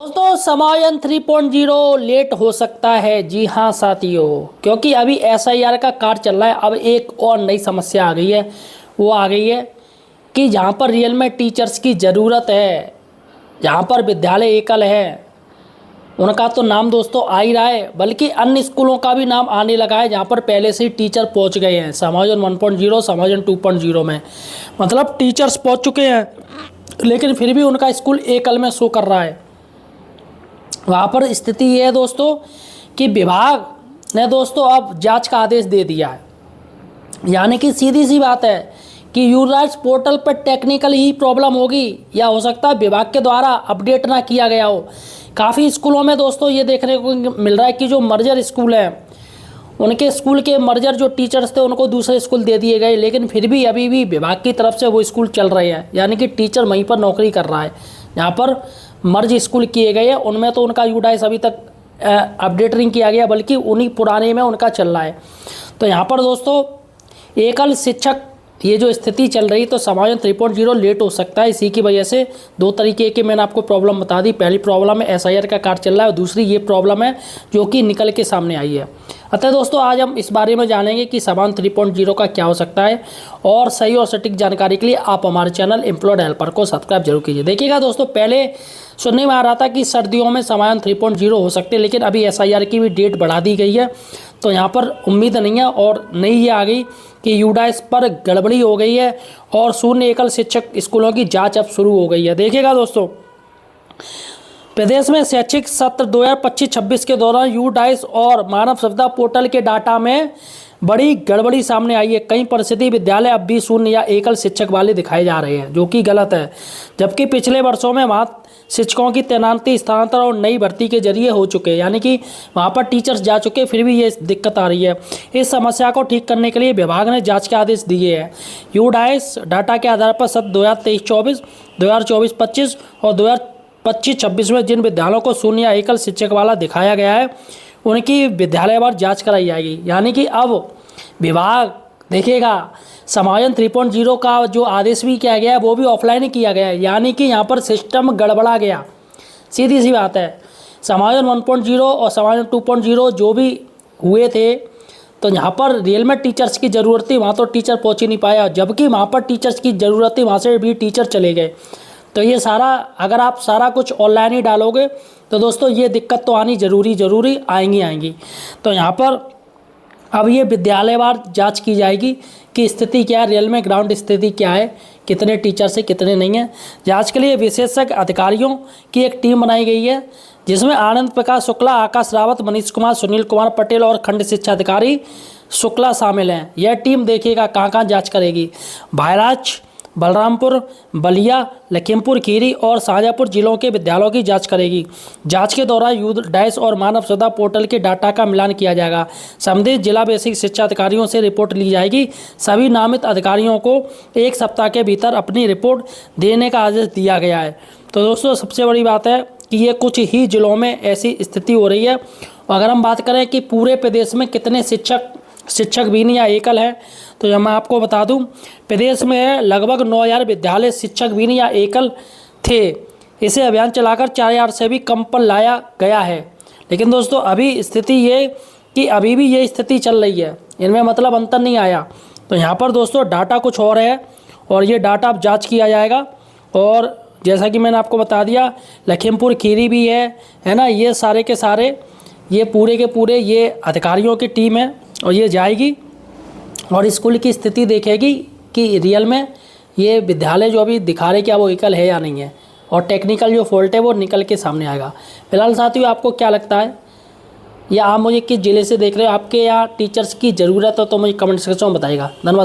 दोस्तों समायन 3.0 लेट हो सकता है। जी हाँ साथियों, क्योंकि अभी एसआईआर का कार्य चल रहा है। अब एक और नई समस्या आ गई है, वो आ गई है कि जहाँ पर रियल में टीचर्स की ज़रूरत है, जहाँ पर विद्यालय एकल है, उनका तो नाम दोस्तों आ ही रहा है, बल्कि अन्य स्कूलों का भी नाम आने लगा है जहाँ पर पहले से ही टीचर पहुँच गए हैं। समायोजन 1.0 समायोजन 2.0 में मतलब टीचर्स पहुँच चुके हैं, लेकिन फिर भी उनका स्कूल एकल में शो कर रहा है। वहाँ पर स्थिति ये है दोस्तों कि विभाग ने दोस्तों अब जांच का आदेश दे दिया है। यानी कि सीधी सी बात है कि यूराइट्स पोर्टल पर टेक्निकल ही प्रॉब्लम होगी, या हो सकता है विभाग के द्वारा अपडेट ना किया गया हो। काफ़ी स्कूलों में दोस्तों ये देखने को मिल रहा है कि जो मर्जर स्कूल हैं, उनके स्कूल के मर्जर जो टीचर्स थे उनको दूसरे स्कूल दे दिए गए, लेकिन फिर भी अभी भी विभाग की तरफ से वो स्कूल चल रहे हैं। यानी कि टीचर वहीं पर नौकरी कर रहा है जहाँ पर मर्ज स्कूल किए गए हैं। उनमें तो उनका यूडाइस अभी तक अपडेट नहीं किया गया, बल्कि उन्हीं पुराने में उनका चल रहा है। तो यहाँ पर दोस्तों एकल शिक्षक ये जो स्थिति चल रही, तो समायोजन 3.0 लेट हो सकता है। इसी की वजह से दो तरीके के मैंने आपको प्रॉब्लम बता दी। पहली प्रॉब्लम है एसआईआर का कार्य चल रहा है, और दूसरी ये प्रॉब्लम है जो कि निकल के सामने आई है। अतः दोस्तों आज हम इस बारे में जानेंगे कि समायोजन 3.0 का क्या हो सकता है, और सही और सटीक जानकारी के लिए आप हमारे चैनल एम्प्लॉयड हेल्पर को सब्सक्राइब जरूर कीजिए। देखिएगा दोस्तों, पहले सुनने में आ रहा था कि सर्दियों में समायोजन 3.0 हो सकते हैं, लेकिन अभी एसआईआर की भी डेट बढ़ा दी गई है, तो यहाँ पर उम्मीद नहीं है। और नई ये आ गई कि यूडाइस पर गड़बड़ी हो गई है और शून्य एकल शिक्षक स्कूलों की जांच अब शुरू हो गई है। देखिएगा दोस्तों, प्रदेश में शैक्षिक सत्र 2025-26 के दौरान यूडाइस और मानव संसाधन पोर्टल के डाटा में बड़ी गड़बड़ी सामने आई है। कई परिस्थिति विद्यालय अब भी शून्य या एकल शिक्षक वाले दिखाए जा रहे हैं, जो कि गलत है। जबकि पिछले वर्षों में वहाँ शिक्षकों की तैनाती, स्थानांतरण और नई भर्ती के जरिए हो चुके हैं। यानी कि वहाँ पर टीचर्स जा चुके, फिर भी ये दिक्कत आ रही है। इस समस्या को ठीक करने के लिए विभाग ने जांच के आदेश दिए हैं। यूडाइस डाटा के आधार पर सत्र 2023-24, 2024-25 और 2025-26 में जिन विद्यालयों को शून्य या एकल शिक्षक वाला दिखाया गया है, उनकी विद्यालयवार जांच कराई जाएगी। यानी कि अब विभाग देखिएगा, समायोजन 3.0 का जो आदेश भी किया गया है वो भी ऑफलाइन ही किया गया है। यानी कि यहाँ पर सिस्टम गड़बड़ा गया, सीधी सी बात है। समायोजन 1.0 और समायोजन 2.0 जो भी हुए थे, तो यहाँ पर रियल में टीचर्स की ज़रूरत थी, वहाँ तो टीचर पहुँच ही नहीं पाया। जबकि वहाँ पर टीचर्स की ज़रूरत थी, वहाँ से भी टीचर चले गए। तो ये सारा, अगर आप सारा कुछ ऑनलाइन ही डालोगे तो दोस्तों ये दिक्कत तो आनी ज़रूरी आएंगी। तो यहाँ पर अब ये विद्यालयवार जांच की जाएगी कि स्थिति क्या है, रियल में ग्राउंड स्थिति क्या है, कितने टीचर से कितने नहीं हैं। जांच के लिए विशेषज्ञ अधिकारियों की एक टीम बनाई गई है, जिसमें आनंद प्रकाश शुक्ला, आकाश रावत, मनीष कुमार, सुनील कुमार पटेल और खंड शिक्षा अधिकारी शुक्ला शामिल हैं। यह टीम देखिएगा कहाँ जाँच करेगी। बहराइच, बलरामपुर, बलिया, लखीमपुर खीरी और शाहजहाँपुर जिलों के विद्यालयों की जांच करेगी। जांच के दौरान यूडाइस और मानव संसाधन पोर्टल के डाटा का मिलान किया जाएगा। संबंधित जिला बेसिक शिक्षा अधिकारियों से रिपोर्ट ली जाएगी। सभी नामित अधिकारियों को 1 सप्ताह के भीतर अपनी रिपोर्ट देने का आदेश दिया गया है। तो दोस्तों सबसे बड़ी बात है कि ये कुछ ही जिलों में ऐसी स्थिति हो रही है। अगर हम बात करें कि पूरे प्रदेश में कितने शिक्षक विहीन या एकल है, तो मैं आपको बता दूं, प्रदेश में लगभग 9000 विद्यालय शिक्षक विहीन या एकल थे। इसे अभियान चलाकर 4000 से भी कम पर लाया गया है। लेकिन दोस्तों अभी स्थिति ये कि अभी भी ये स्थिति चल रही है, इनमें मतलब अंतर नहीं आया। तो यहाँ पर दोस्तों डाटा कुछ और है, और ये डाटा अब जाँच किया जाएगा। और जैसा कि मैंने आपको बता दिया, लखीमपुर खीरी भी है ना, ये सारे के सारे, ये पूरे के पूरे ये अधिकारियों की टीम है, और ये जाएगी और स्कूल की स्थिति देखेगी कि रियल में ये विद्यालय जो अभी दिखा रहे क्या वो एकल है या नहीं है, और टेक्निकल जो फॉल्ट है वो निकल के सामने आएगा। फिलहाल साथियों आपको क्या लगता है, या आप मुझे किस ज़िले से देख रहे हो, आपके यहाँ टीचर्स की ज़रूरत हो तो मुझे कमेंट सेक्शन में बताइएगा। धन्यवाद।